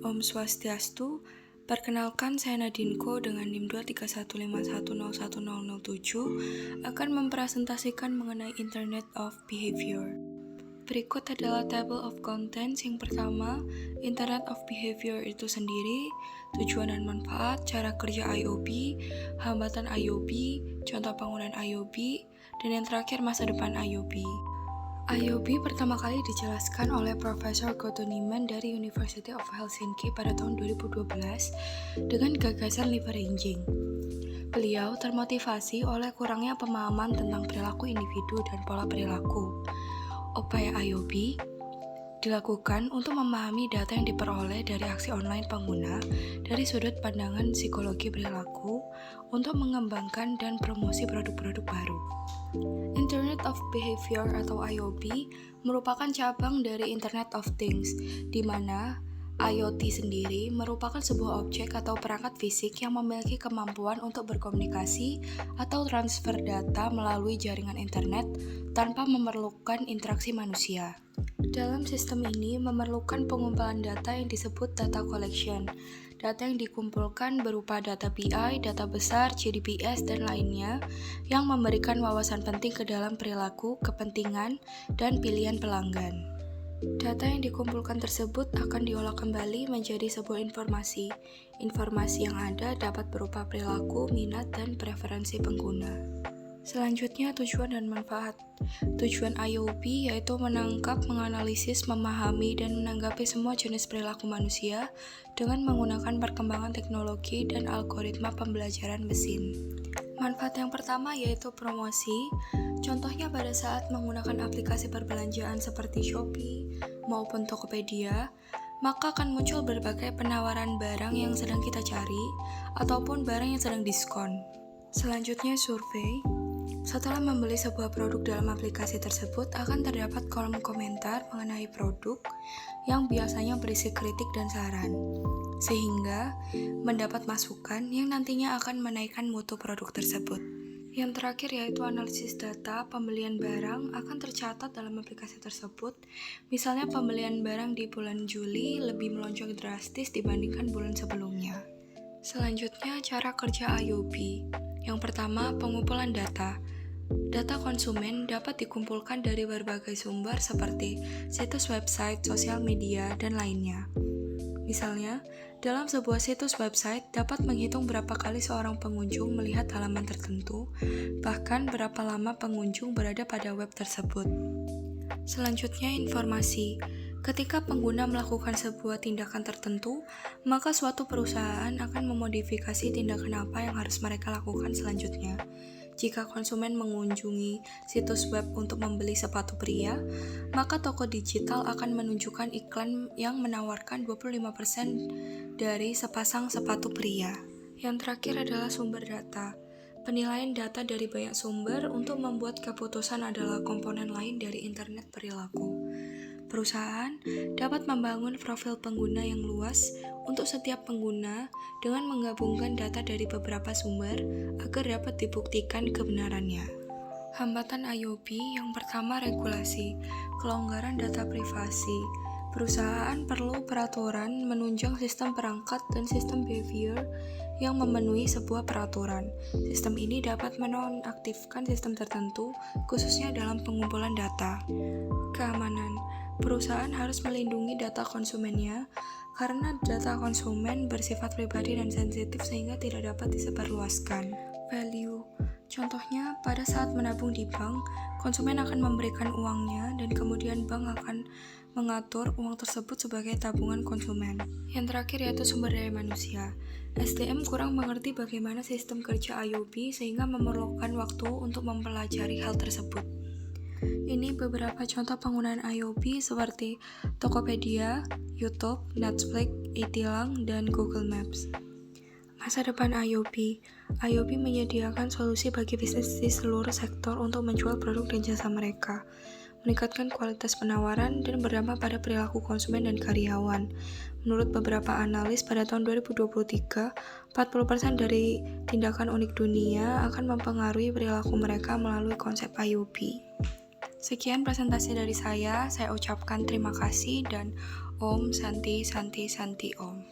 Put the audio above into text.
Om Swastiastu, perkenalkan saya Nadinko dengan NIM 23151010007 akan mempresentasikan mengenai Internet of Behavior. Berikut adalah table of contents. Yang pertama, Internet of Behavior itu sendiri, tujuan dan manfaat, cara kerja IOB, hambatan IOB, contoh penggunaan IOB, dan yang terakhir masa depan IOB. IOB pertama kali dijelaskan oleh Profesor Otto Niemann dari University of Helsinki pada tahun 2012 dengan gagasan leveraging. Beliau termotivasi oleh kurangnya pemahaman tentang perilaku individu dan pola perilaku. Upaya IOB dilakukan untuk memahami data yang diperoleh dari aksi online pengguna dari sudut pandangan psikologi perilaku untuk mengembangkan dan promosi produk-produk baru. Internet of Behavior atau IOB merupakan cabang dari Internet of Things, di mana IoT sendiri merupakan sebuah objek atau perangkat fisik yang memiliki kemampuan untuk berkomunikasi atau transfer data melalui jaringan internet tanpa memerlukan interaksi manusia. Dalam sistem ini memerlukan pengumpulan data yang disebut data collection. Data yang dikumpulkan berupa data BI, data besar, GDPS, dan lainnya yang memberikan wawasan penting ke dalam perilaku, kepentingan, dan pilihan pelanggan. Data yang dikumpulkan tersebut akan diolah kembali menjadi sebuah informasi. Informasi yang ada dapat berupa perilaku, minat, dan preferensi pengguna. Selanjutnya, tujuan dan manfaat. Tujuan IOB yaitu menangkap, menganalisis, memahami, dan menanggapi semua jenis perilaku manusia dengan menggunakan perkembangan teknologi dan algoritma pembelajaran mesin. Manfaat yang pertama yaitu promosi. Contohnya pada saat menggunakan aplikasi perbelanjaan seperti Shopee maupun Tokopedia, maka akan muncul berbagai penawaran barang yang sedang kita cari ataupun barang yang sedang diskon. Selanjutnya, survei. Setelah membeli sebuah produk dalam aplikasi tersebut, akan terdapat kolom komentar mengenai produk yang biasanya berisi kritik dan saran, sehingga mendapat masukan yang nantinya akan menaikkan mutu produk tersebut. Yang terakhir yaitu analisis data. Pembelian barang akan tercatat dalam aplikasi tersebut. Misalnya pembelian barang di bulan Juli lebih melonjak drastis dibandingkan bulan sebelumnya. Selanjutnya, cara kerja IOB. Yang pertama, pengumpulan data. Data konsumen dapat dikumpulkan dari berbagai sumber seperti situs website, sosial media, dan lainnya. Misalnya, dalam sebuah situs website dapat menghitung berapa kali seorang pengunjung melihat halaman tertentu, bahkan berapa lama pengunjung berada pada web tersebut. Selanjutnya, informasi. Ketika pengguna melakukan sebuah tindakan tertentu, maka suatu perusahaan akan memodifikasi tindakan apa yang harus mereka lakukan selanjutnya. Jika konsumen mengunjungi situs web untuk membeli sepatu pria, maka toko digital akan menunjukkan iklan yang menawarkan 25% dari sepasang sepatu pria. Yang terakhir adalah sumber data. Penilaian data dari banyak sumber untuk membuat keputusan adalah komponen lain dari internet perilaku. Perusahaan dapat membangun profil pengguna yang luas untuk setiap pengguna dengan menggabungkan data dari beberapa sumber agar dapat dibuktikan kebenarannya. Hambatan IOB yang pertama regulasi, kelonggaran data privasi. Perusahaan perlu peraturan menunjang sistem perangkat dan sistem behavior yang memenuhi sebuah peraturan. Sistem ini dapat menonaktifkan sistem tertentu, khususnya dalam pengumpulan data. Keamanan. Perusahaan harus melindungi data konsumennya karena data konsumen bersifat pribadi dan sensitif sehingga tidak dapat disebarluaskan. Value. Contohnya, pada saat menabung di bank, konsumen akan memberikan uangnya dan kemudian bank akan mengatur uang tersebut sebagai tabungan konsumen. Yang terakhir yaitu sumber daya manusia. SDM kurang mengerti bagaimana sistem kerja IOB sehingga memerlukan waktu untuk mempelajari hal tersebut. Ini beberapa contoh penggunaan IOB seperti Tokopedia, YouTube, Netflix, e-tilang, dan Google Maps. Masa depan IOB. IOB menyediakan solusi bagi bisnis di seluruh sektor untuk menjual produk dan jasa mereka, meningkatkan kualitas penawaran, dan berdampak pada perilaku konsumen dan karyawan. Menurut beberapa analis, pada tahun 2023, 40% dari tindakan unik dunia akan mempengaruhi perilaku mereka melalui konsep IOB. Sekian presentasi dari saya ucapkan terima kasih dan Om Santi Santi Santi Om.